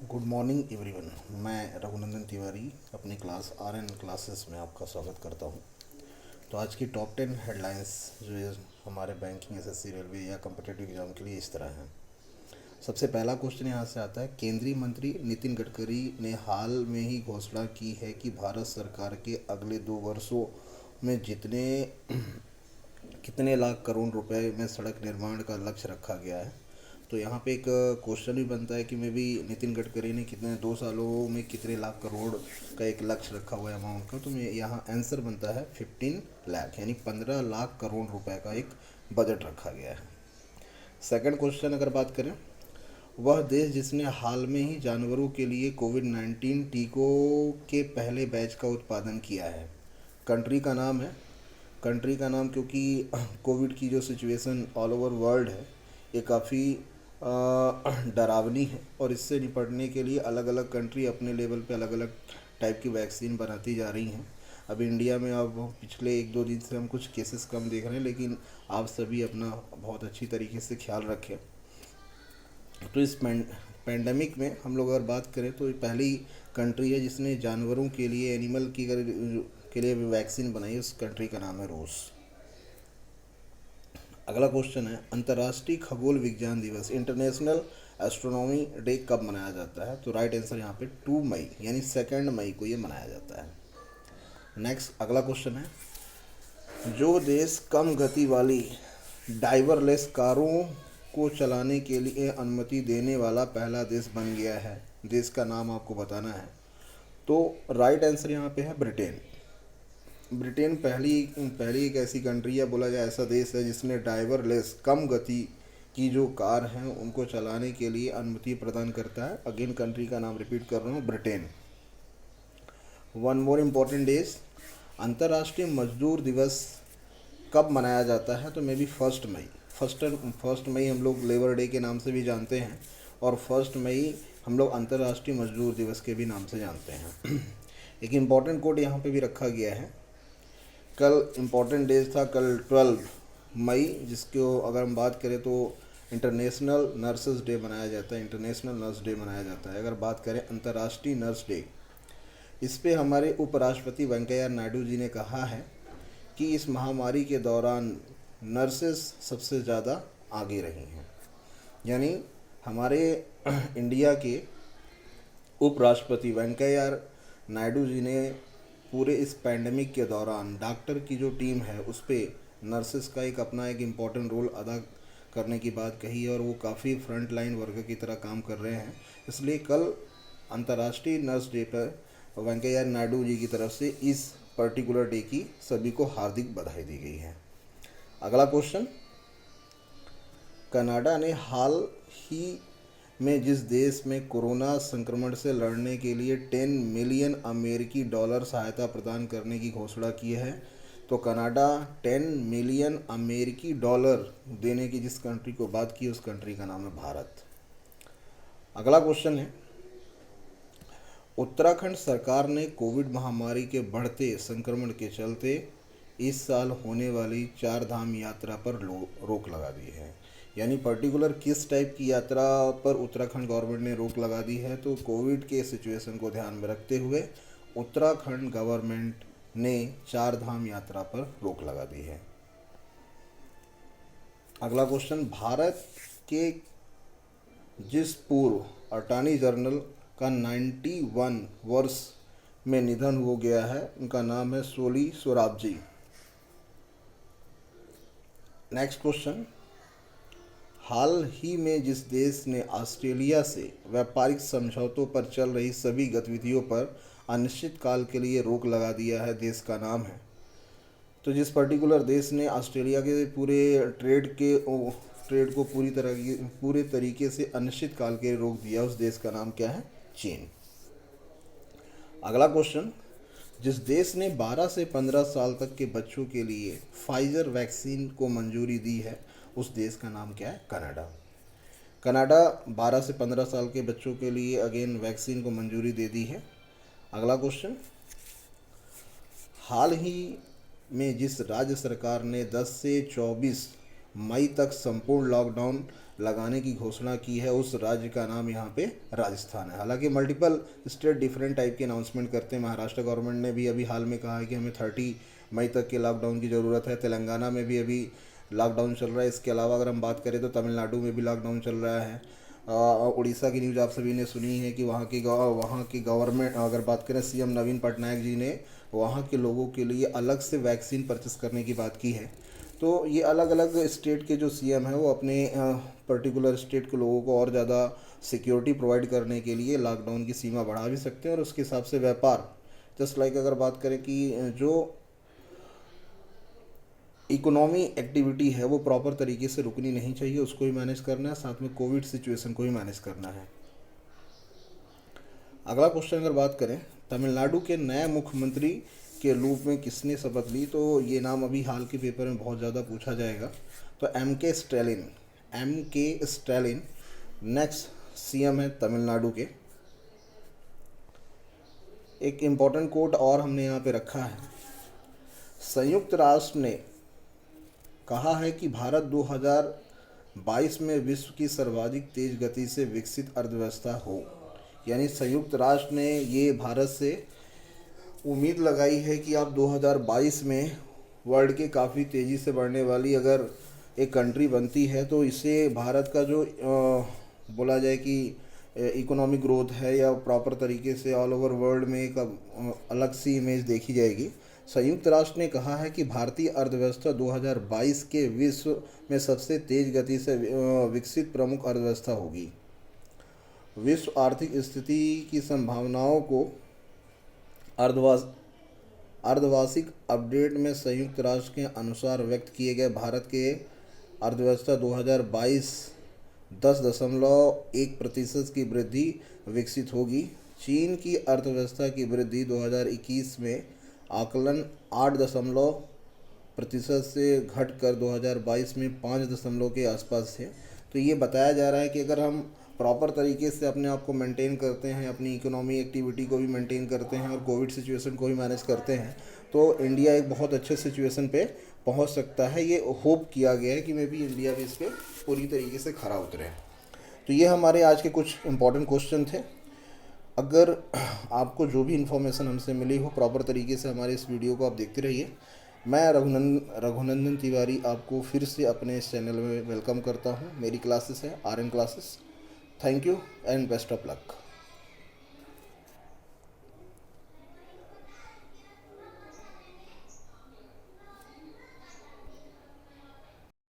Good morning everyone. मैं रघुनंदन तिवारी अपनी class RN classes में आपका स्वागत करता हूं। तो आज की टॉप 10 हेडलाइंस जो है हमारे बैंकिंग, एसएससी, रेलवे या कम्पिटिटिव एग्जाम के लिए इस तरह हैं। सबसे पहला क्वेश्चन यहाँ से आता है, केंद्रीय मंत्री नितिन गडकरी ने हाल में ही घोषणा की है कि भारत सरकार के अगले 2 वर्षों में कितने लाख करोड़ रुपए में सड़क निर्माण का लक्ष्य रखा गया है। तो यहाँ पे एक क्वेश्चन भी बनता है कि मे भी नितिन गडकरी ने कितने 2 सालों में कितने लाख करोड़ का एक लक्ष्य रखा हुआ है अमाउंट का। तो यहाँ आंसर बनता है 15 लाख, यानी 15 लाख करोड़ रुपए का एक बजट रखा गया है। सेकंड क्वेश्चन अगर बात करें, वह देश जिसने हाल में ही जानवरों के लिए कोविड-19 टीकों के पहले बैच का उत्पादन किया है। कंट्री का नाम है, कंट्री का नाम क्योंकि कोविड की जो सिचुएशन ऑल ओवर वर्ल्ड है ये काफ़ी डरावनी है और इससे निपटने के लिए अलग अलग कंट्री अपने लेवल पे अलग अलग टाइप की वैक्सीन बनाती जा रही हैं। अभी इंडिया में अब पिछले 1-2 दिन से हम कुछ केसेस कम देख रहे हैं, लेकिन आप सभी अपना बहुत अच्छी तरीके से ख्याल रखें। तो इस पैंडमिक में हम लोग अगर बात करें तो ये पहली कंट्री है जिसने जानवरों के लिए एनिमल के लिए वैक्सीन बनाई है। उस कंट्री का नाम है रूस। अगला क्वेश्चन है, अंतर्राष्ट्रीय खगोल विज्ञान दिवस इंटरनेशनल एस्ट्रोनॉमी डे कब मनाया जाता है। तो राइट आंसर यहाँ पे 2 मई यानी 2 मई को ये मनाया जाता है। नेक्स्ट अगला क्वेश्चन है, जो देश कम गति वाली ड्राइवरलेस कारों को चलाने के लिए अनुमति देने वाला पहला देश बन गया है, देश का नाम आपको बताना है। तो राइट आंसर यहाँ पे है ब्रिटेन। ब्रिटेन पहली एक ऐसी कंट्री है, बोला जाए ऐसा देश है जिसने ड्राइवरलेस कम गति की जो कार हैं उनको चलाने के लिए अनुमति प्रदान करता है। अगेन कंट्री का नाम रिपीट कर रहा हूँ, Britain. One more important days, अंतर्राष्ट्रीय मजदूर दिवस कब मनाया जाता है। तो मे बी 1 मई। फर्स्ट मई हम लोग लेबर डे के नाम से भी जानते हैं और 1 मई हम लोग अंतर्राष्ट्रीय मजदूर दिवस के भी नाम से जानते हैं। एक इम्पॉर्टेंट कोड यहाँ पे भी रखा गया है। कल इम्पॉर्टेंट डेज था, कल 12 मई, जिसको अगर हम बात करें तो इंटरनेशनल नर्सेस डे मनाया जाता है। इंटरनेशनल नर्स डे मनाया जाता है। अगर बात करें अंतर्राष्ट्रीय नर्स डे, इस पे हमारे उपराष्ट्रपति वेंकैया नायडू जी ने कहा है कि इस महामारी के दौरान नर्सेस सबसे ज़्यादा आगे रही हैं। यानी हमारे इंडिया के उपराष्ट्रपति वेंकैया नायडू जी ने पूरे इस पैंडमिक के दौरान डॉक्टर की जो टीम है उस पर नर्सेस का अपना एक इम्पॉर्टेंट रोल अदा करने की बात कही है और वो काफ़ी फ्रंट लाइन वर्कर की तरह काम कर रहे हैं। इसलिए कल अंतर्राष्ट्रीय नर्स डे पर वेंकैया नायडू जी की तरफ से इस पर्टिकुलर डे की सभी को हार्दिक बधाई दी गई है। अगला क्वेश्चन, कनाडा ने हाल ही में जिस देश में कोरोना संक्रमण से लड़ने के लिए 10 मिलियन अमेरिकी डॉलर सहायता प्रदान करने की घोषणा की है, तो कनाडा 10 मिलियन अमेरिकी डॉलर देने की जिस कंट्री को बात की उस कंट्री का नाम है भारत। अगला क्वेश्चन है, उत्तराखंड सरकार ने कोविड महामारी के बढ़ते संक्रमण के चलते इस साल होने वाली 4 धाम यात्रा पर रोक लगा दी है। यानी पर्टिकुलर किस टाइप की यात्रा पर उत्तराखंड गवर्नमेंट ने रोक लगा दी है। तो कोविड के सिचुएशन को ध्यान में रखते हुए उत्तराखंड गवर्नमेंट ने 4 धाम यात्रा पर रोक लगा दी है। अगला क्वेश्चन, भारत के जिस पूर्व अटॉर्नी जनरल का 91 वर्ष में निधन हो गया है उनका नाम है सोली सोराबजी। नेक्स्ट क्वेश्चन, हाल ही में जिस देश ने ऑस्ट्रेलिया से व्यापारिक समझौतों पर चल रही सभी गतिविधियों पर अनिश्चित काल के लिए रोक लगा दिया है, देश का नाम है। तो जिस पर्टिकुलर देश ने ऑस्ट्रेलिया के पूरे ट्रेड को पूरे तरीके से अनिश्चित काल के लिए रोक दिया, उस देश का नाम क्या है, चीन। अगला क्वेश्चन, जिस देश ने 12 से 15 साल तक के बच्चों के लिए फाइजर वैक्सीन को मंजूरी दी है, उस देश का नाम क्या है, कनाडा। कनाडा 12 से 15 साल के बच्चों के लिए अगेन वैक्सीन को मंजूरी दे दी है। अगला क्वेश्चन, हाल ही में जिस राज्य सरकार ने 10 से 24 मई तक संपूर्ण लॉकडाउन लगाने की घोषणा की है, उस राज्य का नाम यहाँ पे राजस्थान है। हालांकि मल्टीपल स्टेट डिफरेंट टाइप के अनाउंसमेंट करते हैं। महाराष्ट्र गवर्नमेंट ने भी अभी हाल में कहा है कि हमें 30 मई तक के लॉकडाउन की ज़रूरत है। तेलंगाना में भी अभी लॉकडाउन चल रहा है। इसके अलावा अगर हम बात करें तो तमिलनाडु में भी लॉकडाउन चल रहा है। उड़ीसा की न्यूज़ आप सभी ने सुनी है कि वहाँ की गवर्नमेंट, अगर बात करें सीएम नवीन पटनायक जी ने वहाँ के लोगों के लिए अलग से वैक्सीन परचेस करने की बात की है। तो ये अलग अलग स्टेट के जो सीएम हैं वो अपने पर्टिकुलर स्टेट के लोगों को और ज़्यादा सिक्योरिटी प्रोवाइड करने के लिए लॉकडाउन की सीमा बढ़ा भी सकते हैं और उसके हिसाब से व्यापार, जस्ट लाइक अगर बात करें कि जो इकोनॉमी एक्टिविटी है वो प्रॉपर तरीके से रुकनी नहीं चाहिए, उसको भी मैनेज करना है, साथ में कोविड सिचुएशन को भी मैनेज करना है। अगला क्वेश्चन अगर बात करें, तमिलनाडु के नए मुख्यमंत्री के रूप में किसने शपथ ली, तो ये नाम अभी हाल के पेपर में बहुत ज़्यादा पूछा जाएगा। तो एम के स्टैलिन नेक्स्ट सीएम है तमिलनाडु के। एक इम्पॉर्टेंट कोट और हमने यहाँ पे रखा है, संयुक्त राष्ट्र ने कहा है कि भारत 2022 में विश्व की सर्वाधिक तेज गति से विकसित अर्थव्यवस्था हो। यानी संयुक्त राष्ट्र ने ये भारत से उम्मीद लगाई है कि आप 2022 में वर्ल्ड के काफ़ी तेज़ी से बढ़ने वाली अगर एक कंट्री बनती है तो इससे भारत का जो बोला जाए कि इकोनॉमिक ग्रोथ है या प्रॉपर तरीके से ऑल ओवर वर्ल्ड में एक अलग सी इमेज देखी जाएगी। संयुक्त राष्ट्र ने कहा है कि भारतीय अर्थव्यवस्था 2022 के विश्व में सबसे तेज गति से विकसित प्रमुख अर्थव्यवस्था होगी। विश्व आर्थिक स्थिति की संभावनाओं को अर्धवार्षिक अपडेट में संयुक्त राष्ट्र के अनुसार व्यक्त किए गए भारत के अर्थव्यवस्था 2022 10.1% की वृद्धि विकसित होगी। चीन की अर्थव्यवस्था की वृद्धि 2021 में आकलन 8% से घटकर 2022 में 5 के आसपास है। तो ये बताया जा रहा है कि अगर हम प्रॉपर तरीके से अपने आप को मेंटेन करते हैं, अपनी इकोनॉमी एक्टिविटी को भी मेंटेन करते हैं और कोविड सिचुएशन को भी मैनेज करते हैं तो इंडिया एक बहुत अच्छे सिचुएशन पे पहुंच सकता है। ये होप किया गया है कि मे बी इंडिया भी इस पर पूरी तरीके से खरा उतरे। तो ये हमारे आज के कुछ इंपॉर्टेंट क्वेश्चन थे। अगर आपको जो भी इन्फॉर्मेशन हमसे मिली हो प्रॉपर तरीके से हमारे इस वीडियो को आप देखते रहिए। मैं रघुनंदन तिवारी आपको फिर से अपने इस चैनल में वेलकम करता हूँ। मेरी क्लासेस है RN classes. Thank you and best of luck.